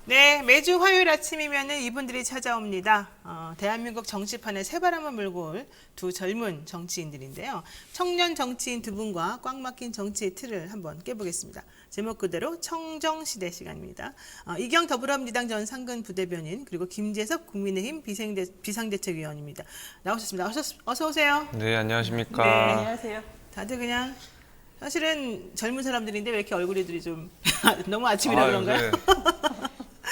네, 매주 화요일 아침이면은 이분들이 찾아옵니다. 대한민국 정치판에 새바람을 몰고 올 두 젊은 정치인들인데요. 청년 정치인 두 분과 꽉 막힌 정치의 틀을 한번 깨보겠습니다. 제목 그대로 청정시대 시간입니다. 이경 더불어민주당 전 상근 부대변인 그리고 김재섭 국민의힘 비상대책위원입니다. 나오셨습니다. 어서 오세요. 네, 안녕하십니까. 네. 안녕하세요. 다들 그냥 사실은 젊은 사람들인데 왜 이렇게 얼굴들이 좀 너무 아침이라 그런가요? 네.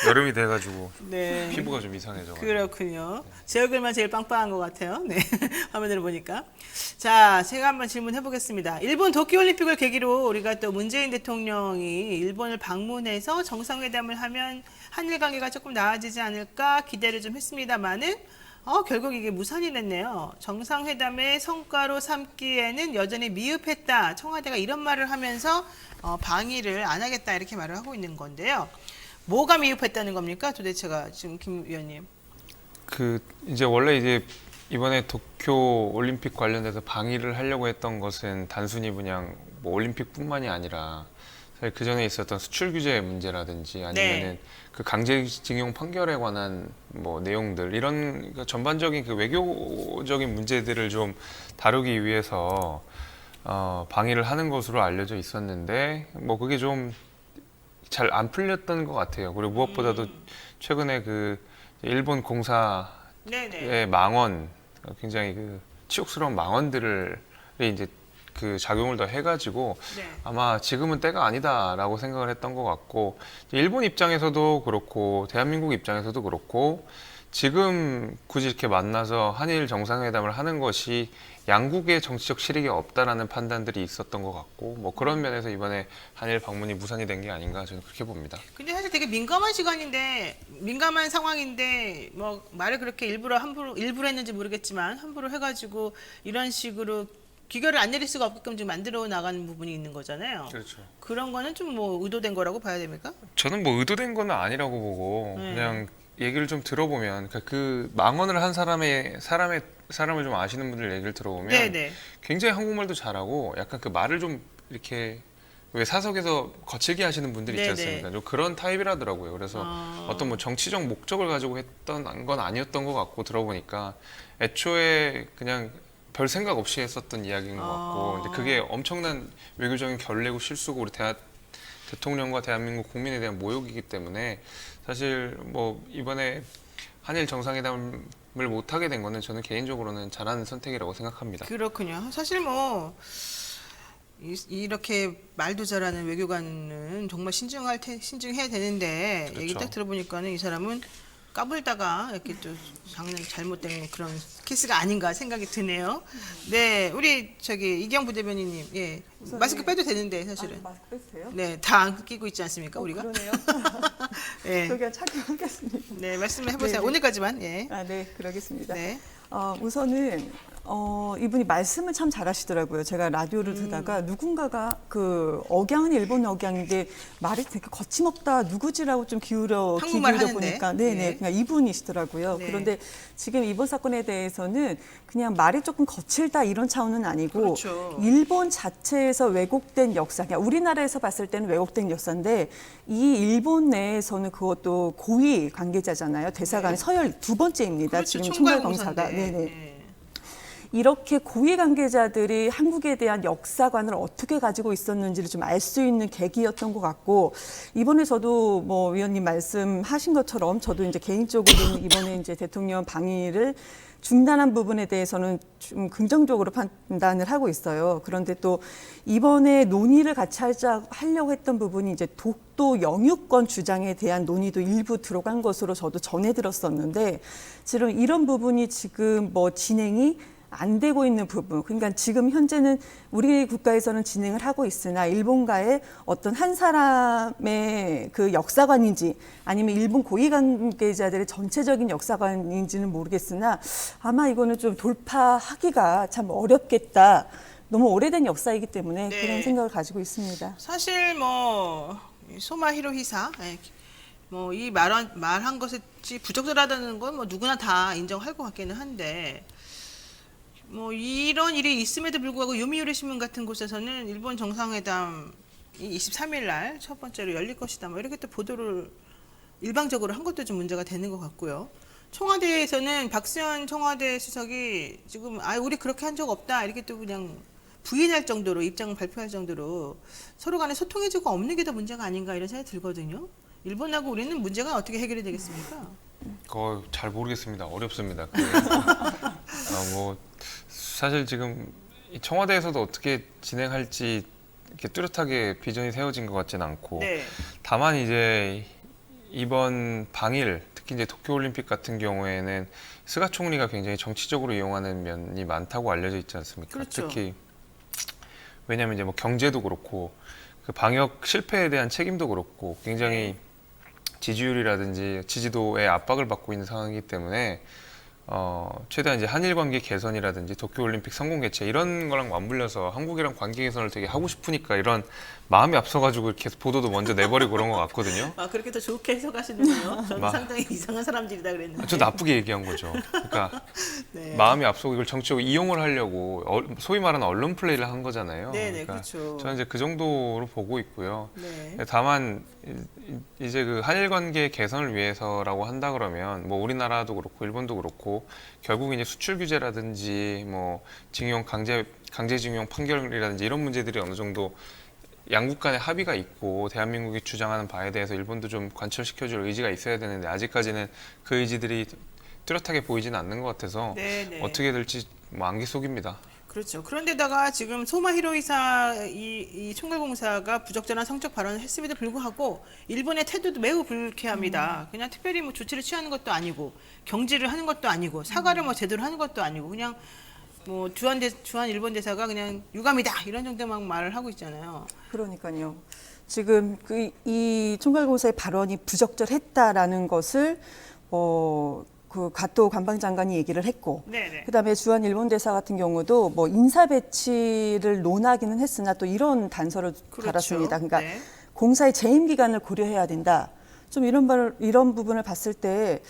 여름이 돼가지고 네. 피부가 좀 이상해져. 그렇군요. 제 얼굴만 제일 빵빵한 것 같아요. 네. 화면으로 보니까. 자, 제가 한번 질문해 보겠습니다. 일본 도쿄올림픽을 계기로 우리가 또 문재인 대통령이 일본을 방문해서 정상회담을 하면 한일 관계가 조금 나아지지 않을까 기대를 좀 했습니다만은 결국 이게 무산이 됐네요. 정상회담의 성과로 삼기에는 여전히 미흡했다. 청와대가 이런 말을 하면서 방위를 안 하겠다 이렇게 말을 하고 있는 건데요. 뭐가 미흡했다는 겁니까? 도대체가 지금 김 위원님. 이제 원래 이제 이번에 도쿄 올림픽 관련해서 방위를 하려고 했던 것은 단순히 그냥 뭐 올림픽뿐만이 아니라 사실 그 전에 있었던 수출 규제 문제라든지 아니면은 그 강제징용 판결에 관한 뭐 내용들 이런 그러니까 전반적인 그 외교적인 문제들을 좀 다루기 위해서 방위를 하는 것으로 알려져 있었는데 뭐 그게 좀 잘 안 풀렸던 것 같아요. 그리고 무엇보다도 최근에 그 일본 공사의 네네. 망언, 굉장히 그 치욕스러운 망언들을 이제 그 작용을 더 해가지고 네. 아마 지금은 때가 아니다라고 생각을 했던 것 같고 일본 입장에서도 그렇고 대한민국 입장에서도 그렇고 지금 굳이 이렇게 만나서 한일 정상회담을 하는 것이 양국의 정치적 실익이 없다라는 판단들이 있었던 것 같고 뭐 그런 면에서 이번에 한일 방문이 무산이 된 게 아닌가 저는 그렇게 봅니다. 근데 사실 되게 민감한 시간인데 민감한 상황인데 뭐 말을 그렇게 일부러 했는지 모르겠지만 함부로 해가지고 이런 식으로 귀결을 안 내릴 수가 없게끔 좀 만들어 나가는 부분이 있는 거잖아요. 그렇죠. 그런 거는 좀 뭐 의도된 거라고 봐야 됩니까? 저는 뭐 의도된 건 아니라고 보고 그냥 얘기를 좀 들어보면 그 망언을 한 사람을 좀 아시는 분들 얘기를 들어보면 네네. 굉장히 한국말도 잘하고 약간 그 말을 좀 이렇게 왜 사석에서 거칠게 하시는 분들 있지 네네. 않습니까? 좀 그런 타입이라더라고요. 그래서 어떤 뭐 정치적 목적을 가지고 했던 건 아니었던 것 같고 들어보니까 애초에 그냥 별 생각 없이 했었던 이야기인 것 같고 근데 그게 엄청난 외교적인 결례고 실수고 우리 대통령과 대한민국 국민에 대한 모욕이기 때문에 사실 뭐 이번에 한일 정상회담을 못 하게 된 거는 저는 개인적으로는 잘하는 선택이라고 생각합니다. 그렇군요. 사실 뭐 이렇게 말도 잘하는 외교관은 정말 신중해야 되는데 그렇죠. 얘기 딱 들어보니까는 이 사람은 까불다가 이렇게 또 잘못된 그런 케이스가 아닌가 생각이 드네요. 네, 우리 이경 부대변인님, 예, 마스크 빼도 되는데 사실은. 마스크 빼도 돼요? 네, 다 안 끼고 있지 않습니까, 우리가? 그러네요. 네, 저기가 착용하겠습니다. 네, 말씀을 해보세요. 네. 오늘까지만, 예. 네, 그러겠습니다. 네, 우선은 이분이 말씀을 참 잘하시더라고요. 제가 라디오를 듣다가 누군가가 그 억양은 일본 억양인데 말이 되게 거침없다 누구지라고 좀 귀 한국말 기울여 하는데. 보니까 네네 네. 그냥 이분이시더라고요. 네. 그런데 지금 이번 사건에 대해서는 그냥 말이 조금 거칠다 이런 차원은 아니고 그렇죠. 일본 자체에서 왜곡된 역사, 그냥 우리나라에서 봤을 때는 왜곡된 역사인데 이 일본 내에서는 그것도 고위 관계자잖아요. 대사관 서열 두 번째입니다. 그렇죠. 지금 총괄 총괄검사가. 검사인데. 네네. 네. 이렇게 고위 관계자들이 한국에 대한 역사관을 어떻게 가지고 있었는지를 좀 알 수 있는 계기였던 것 같고 이번에 저도 뭐 위원님 말씀하신 것처럼 저도 이제 개인적으로는 이번에 이제 대통령 방위를 중단한 부분에 대해서는 좀 긍정적으로 판단을 하고 있어요. 그런데 또 이번에 논의를 같이 하려고 했던 부분이 이제 독도 영유권 주장에 대한 논의도 일부 들어간 것으로 저도 전해 들었었는데 지금 이런 부분이 지금 뭐 진행이 안 되고 있는 부분. 그러니까 지금 현재는 우리 국가에서는 진행을 하고 있으나 일본과의 어떤 한 사람의 그 역사관인지 아니면 일본 고위 관계자들의 전체적인 역사관인지는 모르겠으나 아마 이거는 좀 돌파하기가 참 어렵겠다. 너무 오래된 역사이기 때문에 네. 그런 생각을 가지고 있습니다. 사실 뭐 소마 히로히사 뭐 이 말한 것이 부적절하다는 건 뭐 누구나 다 인정할 것 같기는 한데 뭐 이런 일이 있음에도 불구하고 요미우리 신문 같은 곳에서는 일본 정상회담이 23일 날 첫 번째로 열릴 것이다 뭐 이렇게 또 보도를 일방적으로 한 것도 좀 문제가 되는 것 같고요. 청와대에서는 박수현 청와대 수석이 지금 우리 그렇게 한 적 없다 이렇게 또 그냥 부인할 정도로 입장을 발표할 정도로 서로 간에 소통해주고 없는 게 더 문제가 아닌가 이런 생각이 들거든요. 일본하고 우리는 문제가 어떻게 해결이 되겠습니까? 그거 잘 모르겠습니다. 어렵습니다. 뭐 사실 지금 이 청와대에서도 어떻게 진행할지 이렇게 뚜렷하게 비전이 세워진 것 같지는 않고 네. 다만 이제 이번 방일 특히 이제 도쿄올림픽 같은 경우에는 스가 총리가 굉장히 정치적으로 이용하는 면이 많다고 알려져 있지 않습니까? 그렇죠. 특히 왜냐하면 이제 뭐 경제도 그렇고 그 방역 실패에 대한 책임도 그렇고 굉장히 지지율이라든지 지지도에 압박을 받고 있는 상황이기 때문에 최대한 이제 한일 관계 개선이라든지 도쿄올림픽 성공 개최 이런 거랑 맞물려서 한국이랑 관계 개선을 되게 하고 싶으니까 이런 마음이 앞서가지고 이렇게 보도도 먼저 내버리고 그런 것 같거든요. 그렇게 더 좋게 해석하시는군요. 저는 마- 상당히 이상한 사람들이다 그랬는데. 저 나쁘게 얘기한 거죠. 그러니까 네. 마음이 앞서고 이걸 정치적으로 이용을 하려고 소위 말하는 언론 플레이를 한 거잖아요. 네네, 그러니까 그렇죠. 저는 이제 그 정도로 보고 있고요. 네. 다만 이제 그 한일 관계 개선을 위해서라고 한다 그러면 뭐 우리나라도 그렇고 일본도 그렇고 결국 이제 수출 규제라든지 뭐 징용 강제징용 판결이라든지 이런 문제들이 어느 정도 양국 간의 합의가 있고 대한민국이 주장하는 바에 대해서 일본도 좀 관철시켜줄 의지가 있어야 되는데 아직까지는 그 의지들이 뚜렷하게 보이지는 않는 것 같아서 네네. 어떻게 될지 뭐 안개 속입니다. 그렇죠. 그런데다가 지금 소마 히로이사 이 총괄공사가 부적절한 성적 발언을 했음에도 불구하고 일본의 태도도 매우 불쾌합니다. 그냥 특별히 뭐 조치를 취하는 것도 아니고 경질을 하는 것도 아니고 사과를 뭐 제대로 하는 것도 아니고 그냥 뭐 주한 일본 대사가 그냥 유감이다 이런 정도만 말을 하고 있잖아요. 그러니까요. 지금 이 총괄공사의 발언이 부적절했다라는 것을 그 가토 관방장관이 얘기를 했고, 네네. 그다음에 주한 일본 대사 같은 경우도 뭐 인사 배치를 논하기는 했으나 또 이런 단서를 그렇죠. 달았습니다. 그러니까 네. 공사의 재임 기간을 고려해야 된다. 좀 이런 부분을 봤을 때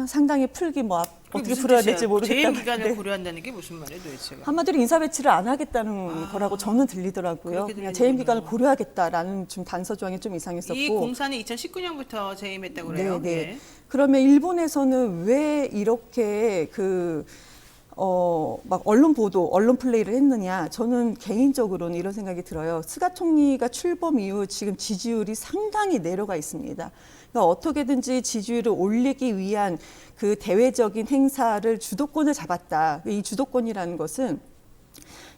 상당히 풀기 어떻게 풀어야 될지 모르겠다. 재임 기간을 네. 고려한다는 게 무슨 말이에요, 도대체가? 한마디로 인사 배치를 안 하겠다는 거라고 저는 들리더라고요. 그렇게 그냥 들리는군요. 재임 기간을 고려하겠다라는 좀 단서 조항이 좀 이상했었고. 이 공사는 2019년부터 재임했다고 그래요. 네, 네. 네. 그러면 일본에서는 왜 이렇게 막 언론 보도, 언론 플레이를 했느냐? 저는 개인적으로는 이런 생각이 들어요. 스가 총리가 출범 이후 지금 지지율이 상당히 내려가 있습니다. 그러니까 어떻게든지 지지율을 올리기 위한 그 대외적인 행사를 주도권을 잡았다. 이 주도권이라는 것은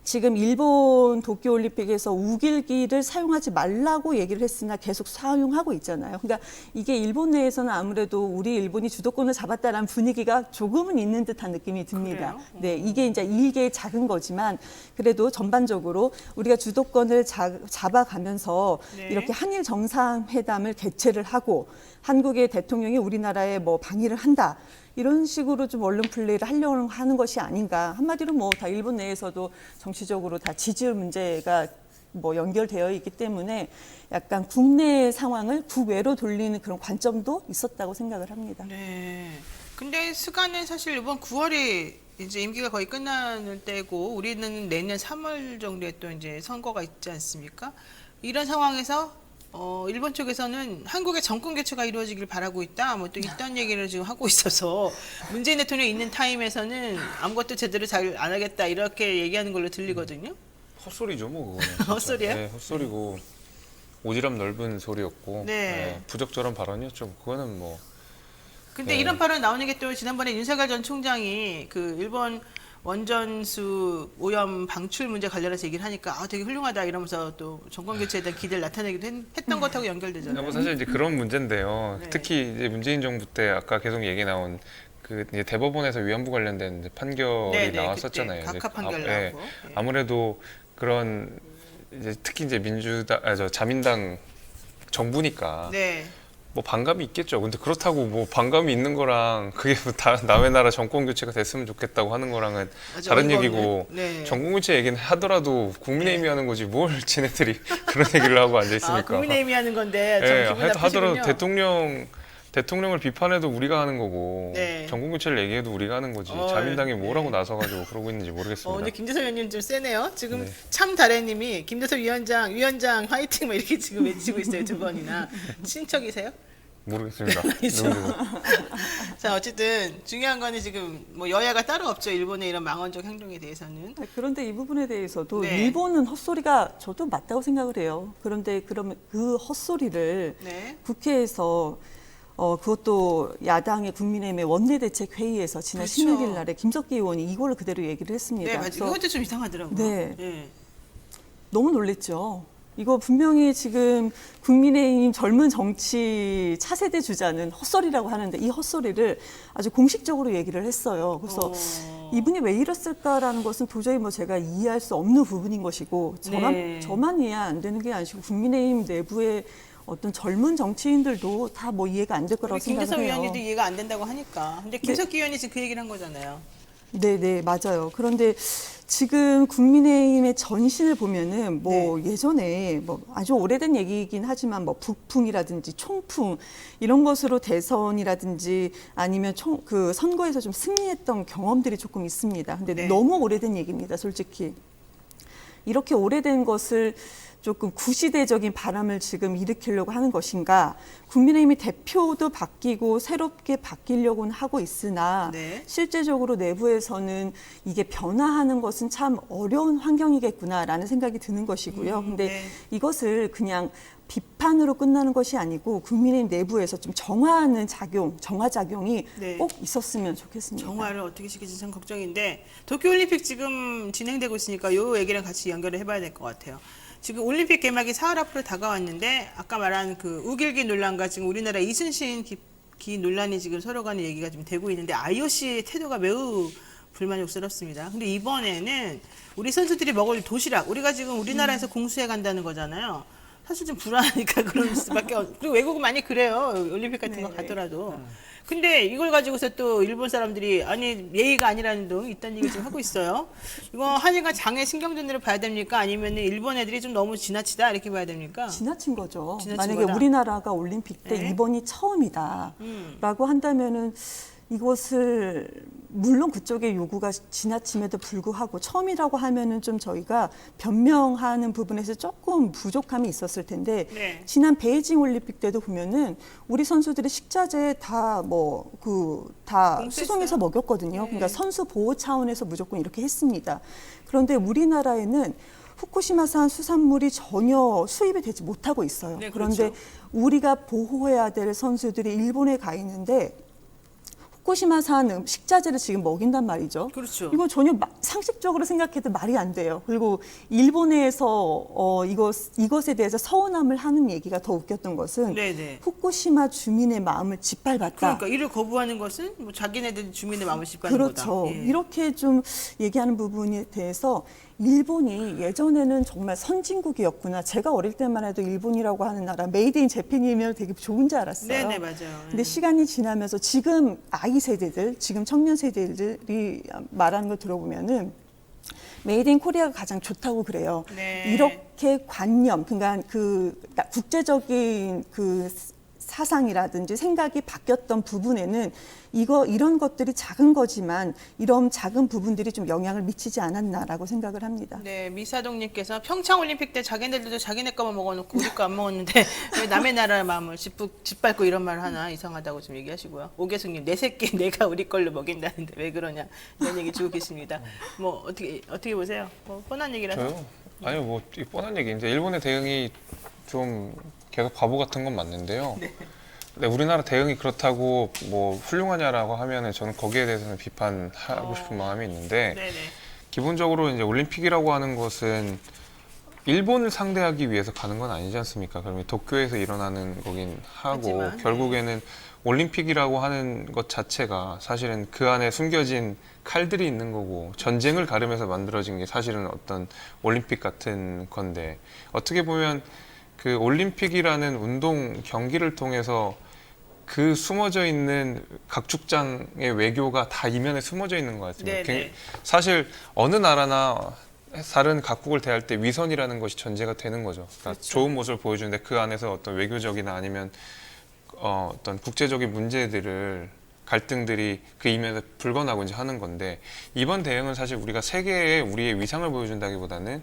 지금 일본 도쿄올림픽에서 우길기를 사용하지 말라고 얘기를 했으나 계속 사용하고 있잖아요. 그러니까 이게 일본 내에서는 아무래도 우리 일본이 주도권을 잡았다라는 분위기가 조금은 있는 듯한 느낌이 듭니다. 그래요? 네, 이게 이제 일개의 작은 거지만 그래도 전반적으로 우리가 주도권을 잡아가면서 네. 이렇게 한일 정상회담을 개최를 하고 한국의 대통령이 우리나라에 뭐 방위를 한다. 이런 식으로 좀 언론 플레이를 하려고 하는 것이 아닌가. 한마디로 뭐 다 일본 내에서도 정치적으로 다 지지율 문제가 뭐 연결되어 있기 때문에 약간 국내 상황을 국외로 돌리는 그런 관점도 있었다고 생각을 합니다. 네. 근데 스가는 사실 이번 9월이 이제 임기가 거의 끝나는 때고 우리는 내년 3월 정도에 또 이제 선거가 있지 않습니까? 이런 상황에서 일본 쪽에서는 한국의 정권 교체가 이루어지길 바라고 있다. 뭐 또 이딴 얘기를 지금 하고 있어서 문재인 대통령이 있는 타임에서는 아무것도 제대로 잘 안 하겠다 이렇게 얘기하는 걸로 들리거든요. 헛소리죠, 뭐 그거는. 진짜. 헛소리예요? 네, 헛소리고 오지랖 넓은 소리였고 네. 부적절한 발언이었죠. 그거는 뭐 근데 네. 이런 발언 나오는 게 또 지난번에 윤석열 전 총장이 그 일본 원전수 오염 방출 문제 관련해서 얘기를 하니까 되게 훌륭하다 이러면서 또 정권 교체에 대한 기대를 나타내기도 했던 것하고 연결되잖아요. 뭐 사실 이제 그런 문제인데요. 네. 특히 이제 문재인 정부 때 아까 계속 얘기 나온 그 이제 대법원에서 위안부 관련된 이제 판결이 네네, 나왔었잖아요. 그때 각하 판결 예, 나오고. 예. 아무래도 그런 이제 특히 이제 자민당 정부니까 네. 뭐 반감이 있겠죠. 근데 그렇다고 뭐 반감이 있는 거랑 그게 뭐 다 남의 나라 정권 교체가 됐으면 좋겠다고 하는 거랑은 아주 다른 어이가 얘기고 없네. 네. 정권 교체 얘기는 하더라도 국민의힘이 하는 거지 뭘 지네들이 그런 얘기를 하고 앉아 있습니까? 국민의힘이 하는 건데 예, 좀 기분 하더라도 나쁘시군요. 대통령을 비판해도 우리가 하는 거고 네. 정권 교체를 얘기해도 우리가 하는 거지 자민당이 뭐라고 나서가지고 그러고 있는지 모르겠습니다. 근데 김재섭 위원님 좀 세네요. 지금 네. 참다래님이 김재섭 위원장 화이팅 막 이렇게 지금 외치고 있어요 2번이나. 친척이세요? 모르겠습니다. 아니죠. 누군지. 자, 어쨌든 중요한 거는 지금 뭐 여야가 따로 없죠. 일본의 이런 망언적 행동에 대해서는. 그런데 이 부분에 대해서도 네. 일본은 헛소리가 저도 맞다고 생각을 해요. 그런데 그러면 그 헛소리를 네. 국회에서 그것도 야당의 국민의힘의 원내대책회의에서 지난 그렇죠. 16일 날에 김석기 의원이 이걸 그대로 얘기를 했습니다. 네, 맞아요. 그래서 이것도 좀 이상하더라고요. 네. 예. 너무 놀랬죠. 이거 분명히 지금 국민의힘 젊은 정치 차세대 주자는 헛소리라고 하는데 이 헛소리를 아주 공식적으로 얘기를 했어요. 그래서 이분이 왜 이랬을까라는 것은 도저히 뭐 제가 이해할 수 없는 부분인 것이고 네. 저만 이해 안 되는 게 아니고 국민의힘 내부의 어떤 젊은 정치인들도 다 뭐 이해가 안 될 거라고 우리 김기석 생각을 해요. 의원님도 이해가 안 된다고 하니까. 근데 김석기 의원이 지금 그 얘기를 한 거잖아요. 네, 맞아요. 그런데 지금 국민의힘의 전신을 보면은 뭐 예전에 뭐 아주 오래된 얘기이긴 하지만 뭐 북풍이라든지 총풍 이런 것으로 대선이라든지 아니면 그 선거에서 좀 승리했던 경험들이 조금 있습니다. 근데 네. 너무 오래된 얘기입니다, 솔직히. 이렇게 오래된 것을 조금 구시대적인 바람을 지금 일으키려고 하는 것인가. 국민의힘이 대표도 바뀌고 새롭게 바뀌려고는 하고 있으나 네. 실제적으로 내부에서는 이게 변화하는 것은 참 어려운 환경이겠구나라는 생각이 드는 것이고요. 근데 네. 이것을 그냥 비판으로 끝나는 것이 아니고 국민의힘 내부에서 좀 정화하는 작용, 정화작용이 네. 꼭 있었으면 좋겠습니다. 정화를 어떻게 시킬지 참 걱정인데 도쿄올림픽 지금 진행되고 있으니까 이 얘기랑 같이 연결을 해봐야 될 것 같아요. 지금 올림픽 개막이 사흘 앞으로 다가왔는데 아까 말한 그 우길기 논란과 지금 우리나라 이순신 기 논란이 지금 서로 간에 얘기가 좀 되고 있는데 IOC의 태도가 매우 불만족스럽습니다. 근데 이번에는 우리 선수들이 먹을 도시락, 우리가 지금 우리나라에서 공수해 간다는 거잖아요. 사실 좀 불안하니까 그럴 수밖에 그리고 외국은 많이 그래요. 올림픽 같은 거 네. 가더라도. 근데 이걸 가지고서 또 일본 사람들이 아니 예의가 아니라는 등 이딴 얘기 좀 하고 있어요. 이거 한일간 장애 신경전으로 봐야 됩니까? 아니면 일본 애들이 좀 너무 지나치다 이렇게 봐야 됩니까? 지나친 거죠. 지나친 만약에 거다. 우리나라가 올림픽 때 네. 이번이 처음이다라고 한다면은 이것을 물론 그쪽의 요구가 지나침에도 불구하고 처음이라고 하면은 좀 저희가 변명하는 부분에서 조금 부족함이 있었을 텐데 네. 지난 베이징 올림픽 때도 보면은 우리 선수들이 식자재 다 다 공수했어요. 수송해서 먹였거든요. 네. 그러니까 선수 보호 차원에서 무조건 이렇게 했습니다. 그런데 우리나라에는 후쿠시마산 수산물이 전혀 수입이 되지 못하고 있어요. 네, 그런데 그렇죠. 우리가 보호해야 될 선수들이 일본에 가 있는데 후쿠시마산 식자재를 지금 먹인단 말이죠. 그렇죠. 이건 전혀 상식적으로 생각해도 말이 안 돼요. 그리고 일본에서 이것에 대해서 서운함을 하는 얘기가 더 웃겼던 것은 네네. 후쿠시마 주민의 마음을 짓밟았다. 그러니까 이를 거부하는 것은 뭐 자기네들 주민의 마음을 씹는 거다. 그렇죠. 예. 이렇게 좀 얘기하는 부분에 대해서 일본이 예전에는 정말 선진국이었구나. 제가 어릴 때만 해도 일본이라고 하는 나라 메이드 인 재팬이면 되게 좋은 줄 알았어요. 네네 맞아요. 근데 시간이 지나면서 지금 아이 세대들, 지금 청년 세대들이 말하는 걸 들어보면은 메이드 인 코리아가 가장 좋다고 그래요. 네. 이렇게 관념, 그러니까 그 국제적인 그 사상이라든지 생각이 바뀌었던 부분에는 이런 것들이 작은 거지만 이런 작은 부분들이 좀 영향을 미치지 않았나라고 생각을 합니다. 네, 미사동님께서 평창 올림픽 때 자기네들도 자기네 거만 먹어놓고 우리 거 안 먹었는데 왜 남의 나라의 마음을 짓밟고 이런 말 하나 이상하다고 좀 얘기하시고요. 오계숙님 내 새끼 내가 우리 걸로 먹인다는데 왜 그러냐 이런 얘기 주고 계십니다. 뭐 어떻게 보세요? 뭐 뻔한 얘기라서. 저요? 아니요, 뭐 이 뻔한 얘기인데 일본의 대응이 좀 계속 바보 같은 건 맞는데요. 네, 우리나라 대응이 그렇다고 뭐 훌륭하냐라고 하면은 저는 거기에 대해서는 비판하고 싶은 마음이 있는데 네네. 기본적으로 이제 올림픽이라고 하는 것은 일본을 상대하기 위해서 가는 건 아니지 않습니까? 그러면 도쿄에서 일어나는 거긴 하고 하지만, 결국에는 올림픽이라고 하는 것 자체가 사실은 그 안에 숨겨진 칼들이 있는 거고 전쟁을 가르면서 만들어진 게 사실은 어떤 올림픽 같은 건데 어떻게 보면 그 올림픽이라는 운동 경기를 통해서 그 숨어져 있는 각축장의 외교가 다 이면에 숨어져 있는 것 같습니다. 네네. 사실 어느 나라나 다른 각국을 대할 때 위선이라는 것이 전제가 되는 거죠. 그러니까 그렇죠. 좋은 모습을 보여주는데 그 안에서 어떤 외교적이나 아니면 어떤 국제적인 문제들을 갈등들이 그 이면에 불거나고 이제 하는 건데 이번 대응은 사실 우리가 세계에 우리의 위상을 보여준다기보다는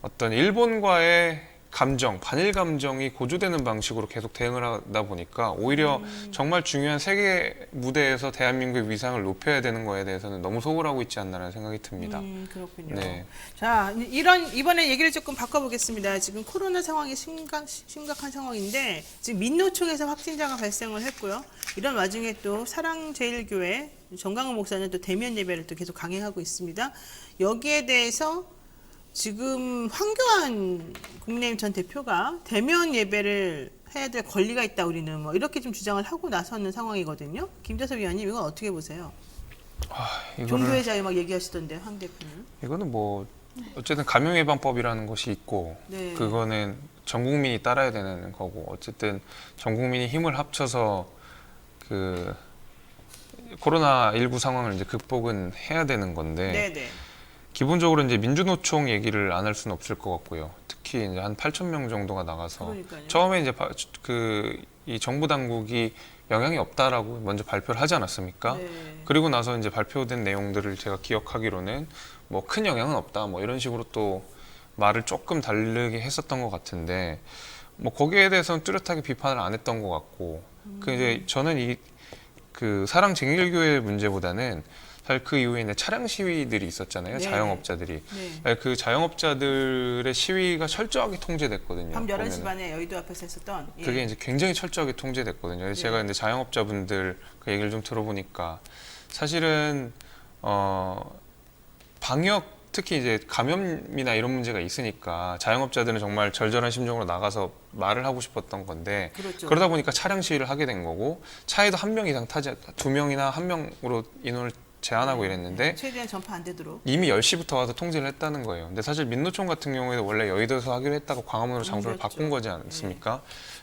어떤 일본과의 감정, 반일 감정이 고조되는 방식으로 계속 대응을 하다 보니까 오히려 정말 중요한 세계 무대에서 대한민국의 위상을 높여야 되는 거에 대해서는 너무 소홀하고 있지 않나라는 생각이 듭니다. 그렇군요. 네. 자, 이번에 얘기를 조금 바꿔보겠습니다. 지금 코로나 상황이 심각한 상황인데 지금 민노총에서 확진자가 발생을 했고요. 이런 와중에 또 사랑제일교회 정강훈 목사는 또 대면 예배를 또 계속 강행하고 있습니다. 여기에 대해서 지금 황교안 국민의힘 전 대표가 대면 예배를 해야 될 권리가 있다 우리는 뭐 이렇게 좀 주장을 하고 나서는 상황이거든요. 김재섭 위원님 이건 어떻게 보세요? 종교의 자유 막 얘기하시던데 황 대표님. 이거는 뭐 어쨌든 감염예방법이라는 것이 있고 네. 그거는 전 국민이 따라야 되는 거고 어쨌든 전 국민이 힘을 합쳐서 그 코로나19 상황을 이제 극복은 해야 되는 건데 네네. 기본적으로 이제 민주노총 얘기를 안 할 수는 없을 것 같고요. 특히 이제 한 8,000명 정도가 나가서 그러니까요. 처음에 이제 이 정부 당국이 영향이 없다라고 먼저 발표를 하지 않았습니까? 네. 그리고 나서 이제 발표된 내용들을 제가 기억하기로는 뭐 큰 영향은 없다, 뭐 이런 식으로 또 말을 조금 다르게 했었던 것 같은데 뭐 거기에 대해서는 뚜렷하게 비판을 안 했던 것 같고 그 이제 저는 그 사랑제일교회 문제보다는 사실 그 이후에 이제 차량 시위들이 있었잖아요. 네. 자영업자들이. 네. 그 자영업자들의 시위가 철저하게 통제됐거든요. 밤 11시 보면은. 반에 여의도 앞에서 했었던 예. 그게 이제 굉장히 철저하게 통제됐거든요. 그래서 제가 이제 자영업자분들 그 얘기를 좀 들어보니까 사실은 방역 특히 이제 감염이나 이런 문제가 있으니까 자영업자들은 정말 절절한 심정으로 나가서 말을 하고 싶었던 건데 그렇죠. 그러다 보니까 차량 시위를 하게 된 거고 차에도 한 명 이상 타지 2명이나 한 명으로 인원을 제한하고 이랬는데 최대한 전파 안 되도록. 이미 10시부터 와서 통제를 했다는 거예요. 근데 사실 민노총 같은 경우에도 원래 여의도에서 하기로 했다가 광화문으로 장소를 옮겼죠. 바꾼 거지 않습니까?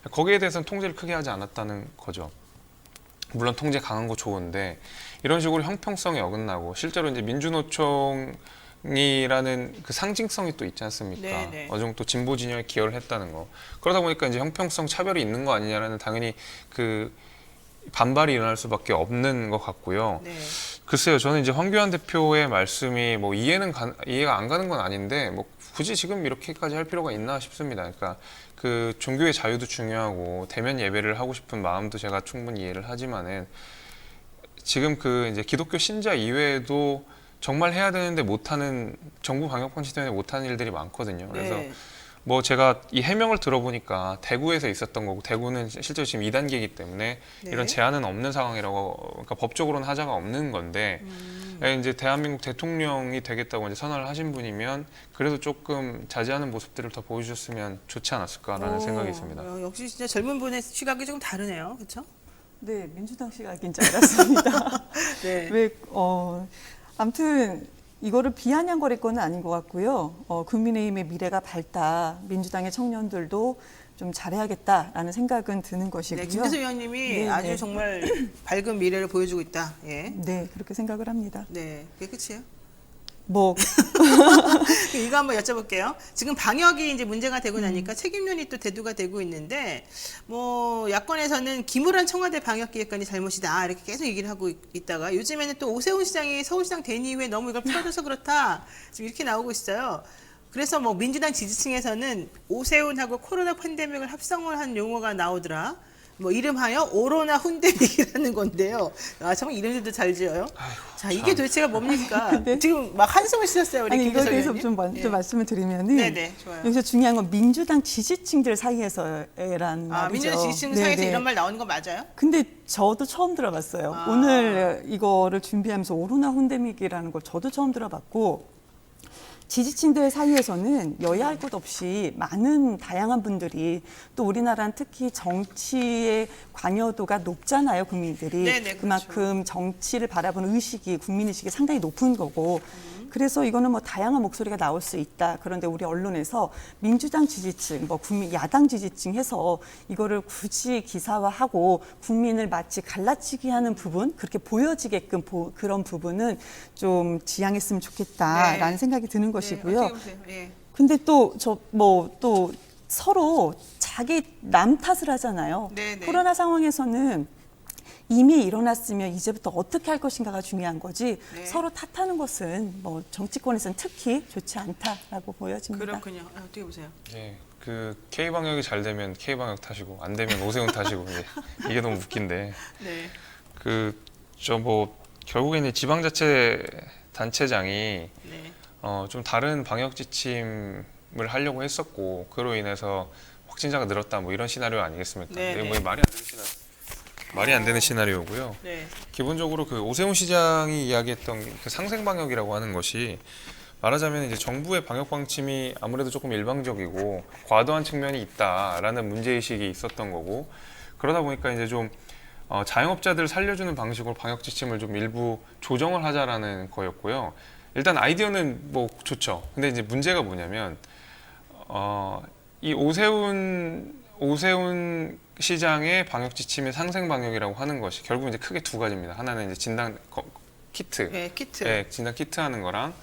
거기에 대해서는 통제를 크게 하지 않았다는 거죠. 물론 통제 강한 거 좋은데 이런 식으로 형평성이 어긋나고 실제로 이제 민주노총이라는 그 상징성이 또 있지 않습니까? 네네. 어느 정도 진보 진영에 기여를 했다는 거. 그러다 보니까 이제 형평성 차별이 있는 거 아니냐라는 당연히 그 반발이 일어날 수밖에 없는 것 같고요. 네. 글쎄요, 저는 이제 황교안 대표의 말씀이 뭐 이해가 안 가는 건 아닌데 뭐 굳이 지금 이렇게까지 할 필요가 있나 싶습니다. 그러니까 그 종교의 자유도 중요하고 대면 예배를 하고 싶은 마음도 제가 충분히 이해를 하지만은 지금 그 이제 기독교 신자 이외에도 정말 해야 되는데 못하는 정부 방역 방치 때문에 못하는 일들이 많거든요. 그래서 네. 뭐 제가 이 해명을 들어보니까 대구에서 있었던 거고 대구는 실제로 지금 2단계이기 때문에 네. 이런 제한은 없는 상황이라고 그러니까 법적으로는 하자가 없는 건데 이제 대한민국 대통령이 되겠다고 이제 선언을 하신 분이면 그래도 조금 자제하는 모습들을 더 보여주셨으면 좋지 않았을까라는 생각이 있습니다. 역시 진짜 젊은 분의 시각이 좀 다르네요. 그렇죠? 네, 민주당 시각인 줄 알았습니다. 네. 아무튼 이거를 비아냥거릴 건 아닌 것 같고요. 국민의힘의 미래가 밝다. 민주당의 청년들도 좀 잘해야겠다라는 생각은 드는 것이고요. 네, 김재수 위원님이 네, 아주 네. 정말 밝은 미래를 보여주고 있다. 예. 네, 그렇게 생각을 합니다. 네, 그게 끝이에요. 뭐 이거 한번 여쭤볼게요. 지금 방역이 이제 문제가 되고 나니까 책임론이 또 대두가 되고 있는데, 뭐 야권에서는 김우란 청와대 방역기획관이 잘못이다 이렇게 계속 얘기를 하고 있다가 요즘에는 또 오세훈 시장이 서울시장 된 이후에 너무 이걸 풀어줘서 그렇다 지금 이렇게 나오고 있어요. 그래서 뭐 민주당 지지층에서는 오세훈하고 코로나 팬데믹을 합성을 한 용어가 나오더라. 뭐 이름하여 오로나 훈데믹이라는 건데요. 아 정말 이름들도 잘 지어요. 자 이게 도대체가 뭡니까? 네. 지금 막 한숨을 쉬었어요 우리 아니 이거에 김재섭 대해서 의원님. 좀 먼저 예. 말씀을 드리면은 네네 좋아요. 여기서 중요한 건 민주당 지지층들 사이에서란 말이죠. 아 민주당 지지층 네, 사이에서 네. 이런 말 나오는 거 맞아요? 근데 저도 처음 들어봤어요. 아. 오늘 이거를 준비하면서 오로나 훈데믹이라는 걸 저도 처음 들어봤고 지지층들 사이에서는 여야 할 것 없이 많은 다양한 분들이 또 우리나라는 특히 정치의 관여도가 높잖아요, 국민들이. 네네, 그렇죠. 그만큼 정치를 바라보는 의식이 국민의식이 상당히 높은 거고 그래서 이거는 뭐 다양한 목소리가 나올 수 있다. 그런데 우리 언론에서 민주당 지지층, 뭐 국민 야당 지지층 해서 이거를 굳이 기사화하고 국민을 마치 갈라치기 하는 부분, 그렇게 보여지게끔 그런 부분은 좀 지양했으면 좋겠다라는 네. 생각이 드는 네, 것이고요. 어떻게 보세요? 예. 근데 또 또 서로 자기 남 탓을 하잖아요. 네네. 코로나 상황에서는 이미 일어났으면 이제부터 어떻게 할 것인가가 중요한 거지 네. 서로 탓하는 것은 뭐 정치권에서는 특히 좋지 않다라고 보여집니다. 그렇군요. 아, 어떻게 보세요? 예, 그 K 방역이 잘 되면 K 방역 탓이고 안 되면 오세훈 탓이고 이게 너무 웃긴데 네. 그 저 뭐 결국에는 지방자치 단체장이 네. 좀 다른 방역 지침을 하려고 했었고 그로 인해서 확진자가 늘었다 뭐 이런 시나리오 아니겠습니까? 네, 근데 네. 뭐 말이 안 되는 시나리오고요. 네. 기본적으로 그 오세훈 시장이 이야기했던 그 상생 방역이라고 하는 것이 말하자면 이제 정부의 방역 방침이 아무래도 조금 일방적이고 과도한 측면이 있다라는 문제 의식이 있었던 거고 그러다 보니까 이제 좀 자영업자들 살려주는 방식으로 방역 지침을 좀 일부 조정을 하자라는 거였고요. 일단 아이디어는 뭐 좋죠. 근데 이제 문제가 뭐냐면 이 오세훈 시장의 방역 지침의 상생 방역이라고 하는 것이 결국 이제 크게 두 가지입니다. 하나는 이제 진단 키트, 네, 키트. 네, 진단 키트 하는 거랑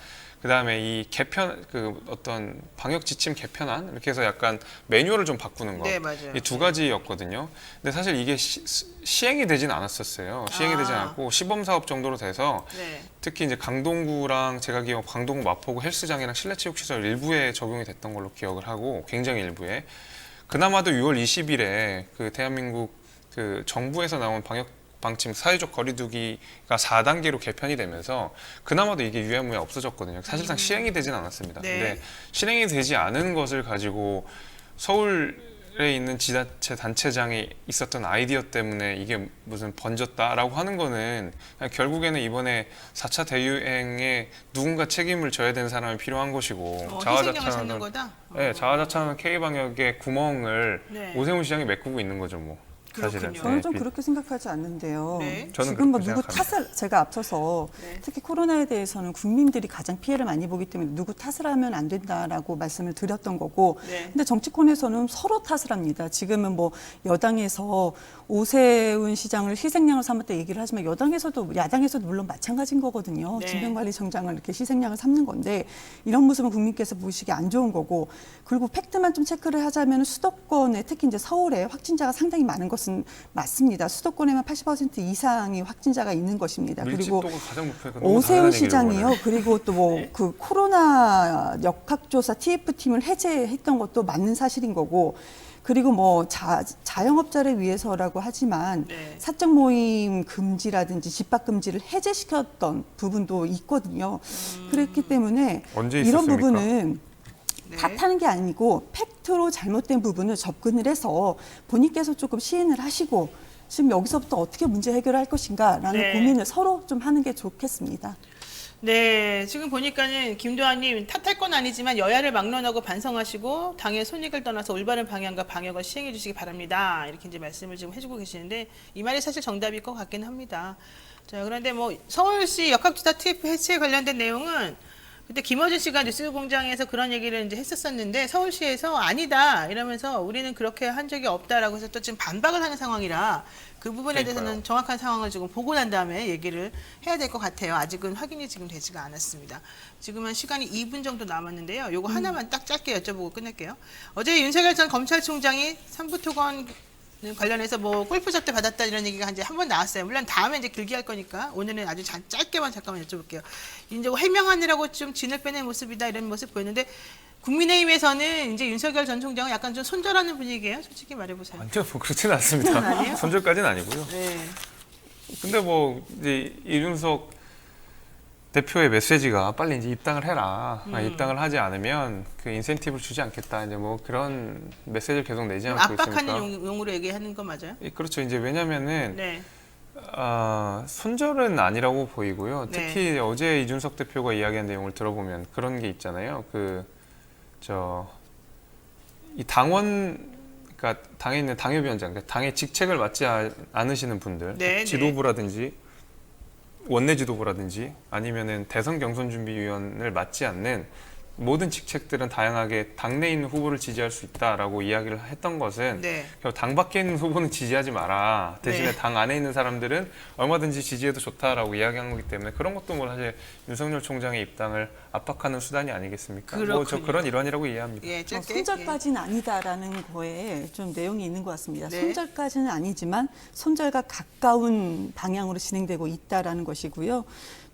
그다음에 이 개편 그 어떤 방역 지침 개편안 이렇게 해서 약간 매뉴얼을 좀 바꾸는 거. 네, 맞아요. 이 두 가지였거든요. 근데 사실 이게 시행이 되진 않았었어요. 시행이 되진 않았고 시범 사업 정도로 돼서 네. 특히 이제 강동구랑 제가 기억 강동구 마포구 헬스장이랑 실내체육시설 일부에 적용이 됐던 걸로 기억을 하고 굉장히 일부에 그나마도 6월 20일에 그 대한민국 그 정부에서 나온 방역 방침 사회적 거리두기가 4단계로 개편이 되면서 그나마도 이게 유야무야 없어졌거든요. 사실상 시행이 되진 않았습니다. 네. 근데 실행이 되지 않은 것을 가지고 서울에 있는 지자체 단체장이 있었던 아이디어 때문에 이게 무슨 번졌다라고 하는 거는 결국에는 이번에 4차 대유행에 누군가 책임을 져야 되는 사람이 필요한 것이고 희생양을 찾는 거다? 네, 자화자찬하는 K방역의 구멍을 네. 오세훈 시장이 메꾸고 있는 거죠, 뭐. 사실은. 그렇군요. 저는 좀 네, 그렇게 생각하지 않는데요. 네. 저는 지금 뭐 그렇게 누구 생각합니다. 탓을 제가 앞서서 네. 특히 코로나에 대해서는 국민들이 가장 피해를 많이 보기 때문에 누구 탓을 하면 안 된다라고 말씀을 드렸던 거고. 네. 근데 정치권에서는 서로 탓을 합니다. 지금은 뭐 여당에서 오세훈 시장을 희생양을 삼았다 얘기를 하지만 야당에서도 물론 마찬가지인 거거든요. 네. 진병관리청장을 이렇게 희생양을 삼는 건데 이런 모습은 국민께서 보시기 안 좋은 거고 그리고 팩트만 좀 체크를 하자면 수도권에 특히 이제 서울에 확진자가 상당히 많은 것은 맞습니다. 수도권에만 80% 이상이 확진자가 있는 것입니다. 그리고 밀집도가 가장 높으니까 너무 오세훈 당연한 얘기죠, 시장이요. 이거는. 그리고 또 뭐 그 코로나 역학조사 TF팀을 해제했던 것도 맞는 사실인 거고 그리고 뭐 자영업자를 위해서라고 하지만 네. 사적 모임 금지라든지 집합 금지를 해제시켰던 부분도 있거든요. 그렇기 때문에 언제 이런 있었습니까? 부분은 네. 탓하는 게 아니고 팩트로 잘못된 부분을 접근을 해서 본인께서 조금 시인을 하시고 지금 여기서부터 어떻게 문제 해결할 것인가라는 네. 고민을 서로 좀 하는 게 좋겠습니다. 네, 지금 보니까는 김도환님 탓할 건 아니지만 여야를 막론하고 반성하시고 당의 손익을 떠나서 올바른 방향과 방역을 시행해 주시기 바랍니다. 이렇게 이제 말씀을 지금 해주고 계시는데 이 말이 사실 정답일 것 같긴 합니다. 자, 그런데 뭐 서울시 역학조사 TF 해체에 관련된 내용은 그때 김어준 씨가 뉴스공장에서 그런 얘기를 이제 했었었는데 서울시에서 아니다 이러면서 우리는 그렇게 한 적이 없다라고 해서 또 지금 반박을 하는 상황이라 그 부분에 그러니까요. 대해서는 정확한 상황을 지금 보고 난 다음에 얘기를 해야 될 것 같아요. 아직은 확인이 지금 되지가 않았습니다. 지금은 시간이 2분 정도 남았는데요. 요거 하나만 딱 짧게 여쭤보고 끝낼게요. 어제 윤석열 전 검찰총장이 삼부토건 관련해서 뭐 골프 접대 받았다 이런 얘기가 이제 한 번 나왔어요. 물론 다음에 이제 길게 할 거니까 오늘은 아주 짧게만 잠깐만 여쭤볼게요. 이제 해명하느라고 좀 진을 빼낸 모습이다 이런 모습 보였는데 국민의힘에서는 이제 윤석열 전 총장은 약간 좀 손절하는 분위기예요. 솔직히 말해보세요. 아니요, 뭐 그렇지는 않습니다. 아니에요? 손절까지는 아니고요. 네. 근데 뭐 이제 이준석 대표의 메시지가 빨리 이제 입당을 해라. 입당을 하지 않으면 그 인센티브를 주지 않겠다. 이제 뭐 그런 메시지를 계속 내지 않고 압박하는 있으니까. 용으로 얘기하는 거 맞아요? 그렇죠. 이제 왜냐면은 네. 손절은 아니라고 보이고요. 네. 특히 어제 이준석 대표가 이야기한 내용을 들어보면 그런 게 있잖아요. 이 당원, 그러니까 당에 있는 당협위원장, 그러니까 당의 직책을 맡지 않으시는 분들, 네, 지도부라든지 원내 지도부라든지 아니면은 대선 경선준비위원을 맡지 않는 모든 직책들은 다양하게 당내에 있는 후보를 지지할 수 있다라고 이야기를 했던 것은 네. 당 밖에 있는 후보는 지지하지 마라. 대신에 네. 당 안에 있는 사람들은 얼마든지 지지해도 좋다라고 이야기한 거기 때문에 그런 것도 뭐 사실 윤석열 총장의 입당을 압박하는 수단이 아니겠습니까? 뭐 저 그렇군요. 그런 일환이라고 이해합니다. 예, 짧게. 손절까지는 아니다라는 거에 좀 내용이 있는 것 같습니다. 네. 손절까지는 아니지만 손절과 가까운 방향으로 진행되고 있다라는 것이고요.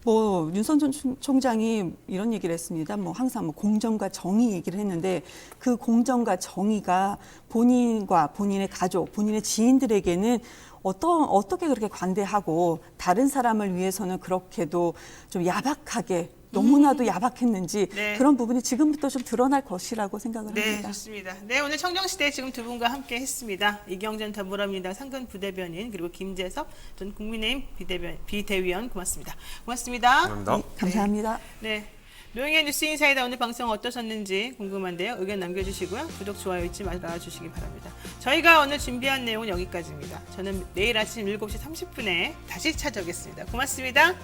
뭐 윤선 전 총장이 이런 얘기를 했습니다. 뭐 항상 뭐 공정과 정의 얘기를 했는데 그 공정과 정의가 본인과 본인의 가족, 본인의 지인들에게는 어떻게 그렇게 관대하고 다른 사람을 위해서는 그렇게도 좀 야박하게 너무나도 야박했는지 네. 그런 부분이 지금부터 좀 드러날 것이라고 생각을 네, 합니다. 좋습니다. 네, 오늘 청정시대 지금 두 분과 함께 했습니다. 이경전 더불어민주당 상근 부대변인 그리고 김재섭 전 국민의힘 비대위원 고맙습니다. 고맙습니다. 감사합니다. 감사합니다. 네. 노영의 뉴스 인사이다 오늘 방송 어떠셨는지 궁금한데요. 의견 남겨주시고요. 구독, 좋아요 잊지 말아주시기 바랍니다. 저희가 오늘 준비한 내용은 여기까지입니다. 저는 내일 아침 7시 30분에 다시 찾아오겠습니다. 고맙습니다.